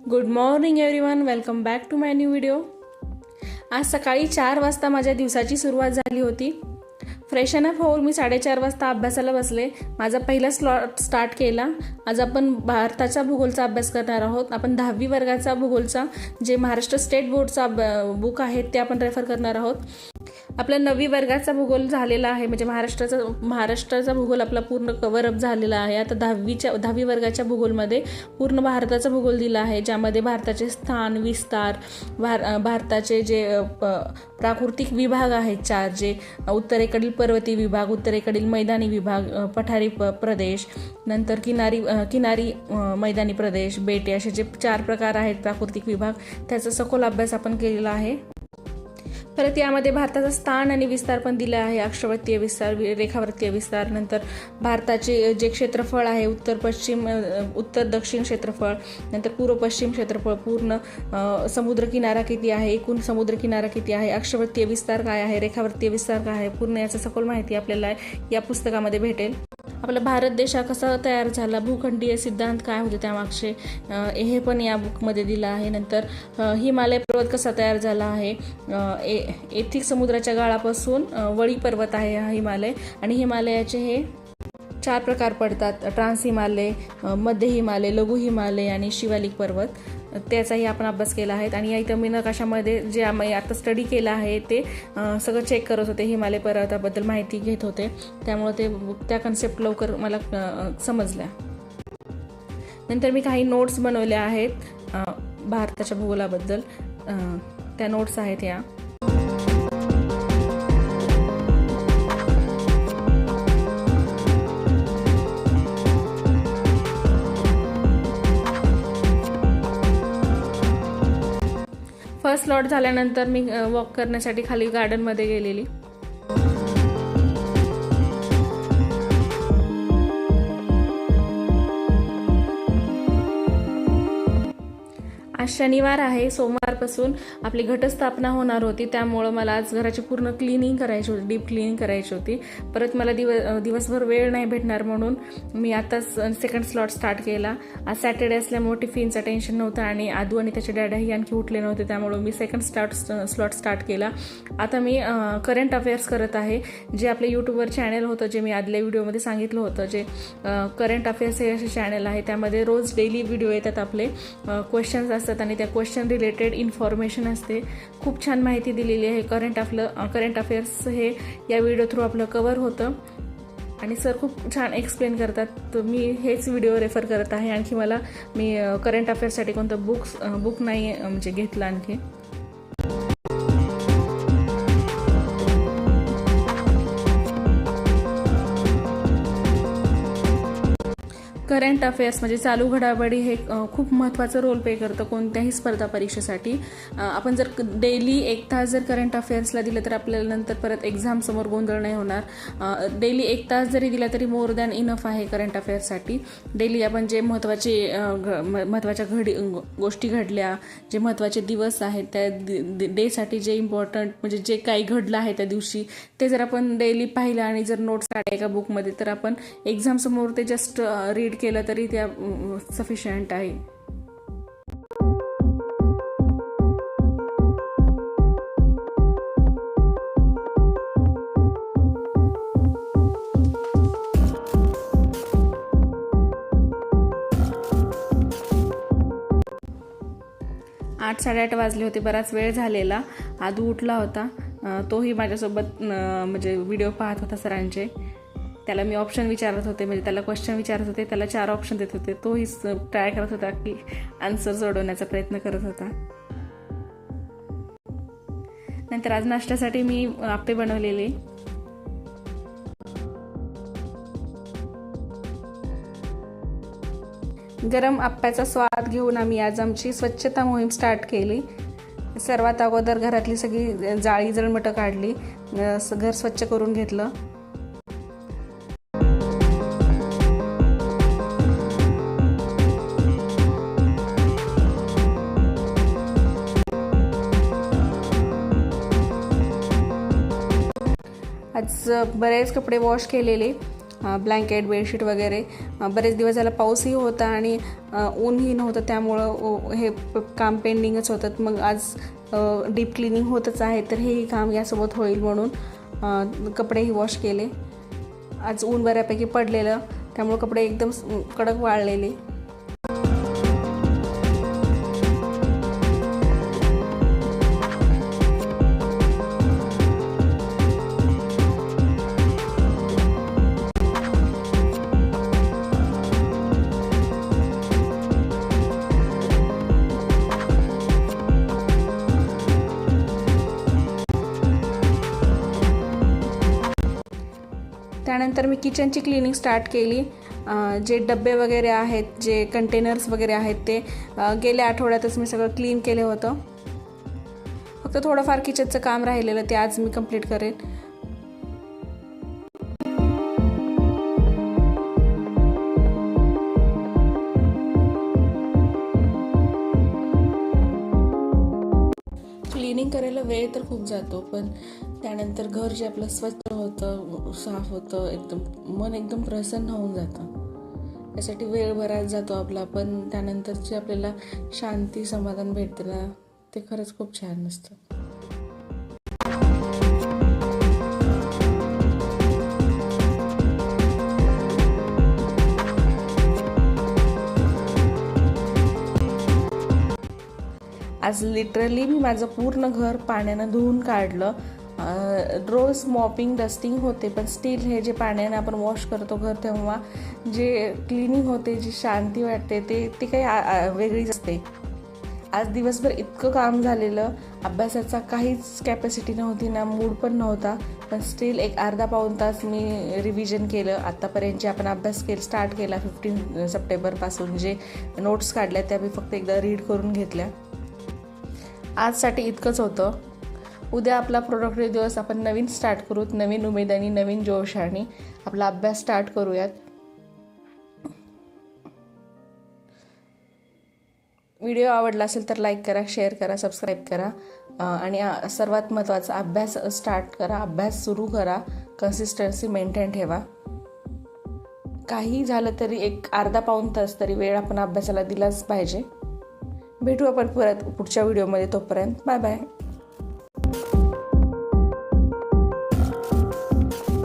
Good morning everyone, welcome back to my new video. आज सकाळी 4 वाजता माझ्या दिवसाची सुरुवात झाली होती. फ्रेशन अप होऊन मी 4:30 वाजता अभ्यासाला बसले. माझा पहिला स्लॉट स्टार्ट केला. आज आपण भारताचा भूगोलचा अभ्यास करणार आहोत. आपण 10वी वर्गाचा भूगोलचा जे महाराष्ट्र स्टेट बोर्डचा बुक आहे ते आपण रेफर करणार आहोत. आपला 9वी वर्गाचा भूगोल झालेला आहे, म्हणजे महाराष्ट्राचा भूगोल आपला पूर्ण कव्हर अप झालेला आहे. आता 10वी वर्गाच्या भूगोलमध्ये पूर्ण भारताचा भूगोल दिला आहे, ज्यामध्ये भारताचे स्थान, विस्तार, भारताचे जे प्राकृतिक विभाग आहेत 4, जे उत्तरेकडील पर्वतीय विभाग, उत्तरेकडील मैदानी विभाग, पठारी प्रदेश, नंतर किनारी मैदानी प्रदेश, बेटे, असे जे 4 प्रकार आहेत प्राकृतिक विभाग, त्याचा सखोल अभ्यास आपण केलेला आहे. परत यामध्ये भारताचा स्थान आणि विस्तार पण दिला आहे. अक्षवृत्तीय विस्तार, रेखावृत्तीय विस्तार, नंतर भारताचे जे क्षेत्रफळ आहे उत्तर दक्षिण क्षेत्रफळ, नंतर पूर्व पश्चिम क्षेत्रफळ, पूर्ण समुद्र किनारा किती आहे, एकूण समुद्र किनारा किती आहे, अक्षवृत्तीय विस्तार काय आहे, रेखावृत्तीय विस्तार काय आहे, पूर्ण याचा सखोल माहिती आपल्याला या पुस्तकामध्ये भेटेल. आपला भारत देश हा कसा तयार झाला, भूखंडीय सिद्धांत काय होते त्यामागचे, हे पण या बुकमध्ये दिलं आहे. नंतर हिमालय पर्वत कसा तयार झाला आहे, एथिक समुद्राच्या गाळापासून वळी पर्वत आहे हा हिमालय, आणि हिमालयाचे हे 4 प्रकार पडतात: ट्रान्स हिमालय, मध्य हिमालय, लघु हिमालय आणि शिवालिक पर्वत. त्याचाही आपण अभ्यास केला आहे. आणि या इथं मी नकाशामध्ये जे आम्ही आता स्टडी केलं आहे ते सगळं चेक करत होते, हिमालय पर्वताबद्दल माहिती घेत होते, त्यामुळे त्या कन्सेप्ट लवकर मला समजल्या. नंतर मी काही नोट्स बनवल्या आहेत भारताच्या भूगोलाबद्दल, त्या नोट्स आहेत या. फर्स्ट स्लॉट झाल्यानंतर मी वॉक करण्यासाठी खाली गार्डनमध्ये गेलेली. आज शनिवार आहे. सोमवारपासून आपली घटस्थापना होणार होती, त्यामुळं मला आज घराची पूर्ण क्लिनिंग करायची होती, डीप क्लिनिंग करायची होती. परत मला दिवसभर वेळ नाही भेटणार म्हणून मी आताच सेकंड स्लॉट स्टार्ट केला. आज सॅटर्डे असल्यामुळे टिफिनचं टेन्शन नव्हतं आणि आदू आणि त्याचे डॅडाही आणखी उठले नव्हते, त्यामुळे मी सेकंड स्लॉट स्टार्ट केला. आता मी करंट अफेअर्स करत आहे. जे आपले यूट्यूबवर चॅनल होतं, जे मी आदल्या व्हिडिओमध्ये सांगितलं होतं, जे करंट अफेअर्स हे असे चॅनल आहे, त्यामध्ये रोज डेली व्हिडिओ येतात, आपले क्वेश्चन्स असतात आणि त्या क्वेश्चन रिलेटेड इन्फॉर्मेशन असते. खूप छान माहिती दिलेली आहे. करंट अफेअर्स हे या व्हिडिओ थ्रू आपलं कव्हर होतं आणि सर खूप छान एक्सप्लेन करतात. तर मी हेच व्हिडिओ रेफर करत आहे. आणखी मी करंट अफेअर्ससाठी कोणतं बुक नाही म्हणजे घेतलं आणखी. करंट अफेअर्स म्हणजे चालू घडामोडी हे खूप महत्त्वाचं रोल प्ले करतं कोणत्याही स्पर्धा परीक्षेसाठी. आपण जर डेली 1 तास जर करंट अफेअर्सला दिलं तर आपल्याला नंतर परत एक्झाम समोर गोंधळ नाही होणार. डेली 1 तास जरी दिला तरी मोर दॅन इनफ आहे करंट अफेअर्ससाठी. डेली आपण जे महत्त्वाच्या गोष्टी घडल्या, जे महत्त्वाचे दिवस आहेत, त्या डेसाठी जे इम्पॉर्टंट म्हणजे जे काही घडलं आहे त्या दिवशी, ते जर आपण डेली पाहिलं आणि जर नोट्स काढल्या एका बुकमध्ये, तर आपण एक्झाम समोर ते जस्ट रीड केलं तरी त्या सफिशियंट आहे. आठ 8:30 वाजले होते. बराच वेळ झालेला. आदू उठला होता, तोही माझ्यासोबत म्हणजे व्हिडिओ पाहत होता सरांचे. त्याला मी ऑप्शन विचारत होते, म्हणजे त्याला क्वेश्चन विचारत होते, त्याला 4 ऑप्शन देत होते. तोही ट्राय करत होता की आन्सर सोडवण्याचा प्रयत्न करत होता. नंतर आज नाश्त्यासाठी मी आप्पे बनवलेले. गरम आप्प्याचा स्वाद घेऊन आम्ही आज आमची स्वच्छता मोहीम स्टार्ट केली. सर्वात अगोदर घरातली सगळी जाळी जळमटं काढली, घर स्वच्छ करून घेतलं. आज बरेच कपडे वॉश केलेले. ब्लँकेट बेडशीट वगैरे. बरेच दिवस झाला पाऊसही होता आणि ऊनही नव्हतं, त्यामुळं हे काम पेंडिंगच होतं. मग आज डीप क्लिनिंग होतच आहे, तर हेही काम यासोबत होईल म्हणून कपडेही वॉश केले. आज ऊन बऱ्यापैकी पडलेलं, त्यामुळे कपडे एकदम कडक वाळलेले. त्यानंतर मी किचनची क्लिनिंग स्टार्ट केली. जे डबे वगैरे आहेत, जे कंटेनर्स वगैरे आहेत, ते गेल्या आठवड्यातच मी सगळं क्लीन केलं होतं. फक्त थोडंफार किचनचं काम राहिलेलं, ते आज मी कंप्लीट करेन. क्लिनिंग करायला वेळ तर खूप जातो, पण त्यानंतर घर जे आपलं स्वच्छ होतं, साफ होतं, मन एकदम प्रसन्न होऊन जातं. त्यासाठी वेळ बराच जातो आपला, पण त्यानंतर जे आपल्याला शांती समाधान भेटतं ना, ते खरंच खूप छान असतं. आज लिटरली मी माझं पूर्ण घर पाण्यानं धुवून काढलं. रोज मॉपिंग डस्टिंग होते, पण स्टील हे जे पाण्याने आपण वॉश करतो घर, तेव्हा जे क्लिनिंग होते, जी शांती वाटते, ते काही वेगळीच असते. आज दिवसभर इतकं काम झालेलं, अभ्यासाचा काहीच कॅपॅसिटी नव्हती ना, मूड पण नव्हता, पण स्टील एक अर्धा पाऊण तास मी रिव्हिजन केलं. आत्तापर्यंत जे आपण अभ्यास स्टार्ट केला 15 सप्टेंबरपासून जे नोट्स काढल्या, त्या मी फक्त एकदा रीड करून घेतल्या. आजसाठी इतकंच होतं. उद्या आपला प्रोडक्टिव्ह दिवस आपण नवीन स्टार्ट करूत, नवीन उमेदानी, नवीन जोशाने आपला अभ्यास स्टार्ट करूयात. व्हिडिओ आवडला असेल तर लाईक करा, शेअर करा, सबस्क्राईब करा आणि सर्वात महत्त्वाचा, अभ्यास स्टार्ट करा, अभ्यास सुरू करा, कन्सिस्टन्सी मेंटेन ठेवा. काही झालं तरी एक अर्धा पाऊण तास तरी वेळ आपण अभ्यासाला दिलाच पाहिजे. भेटू आपण परत पुढच्या व्हिडिओमध्ये. तोपर्यंत बाय बाय.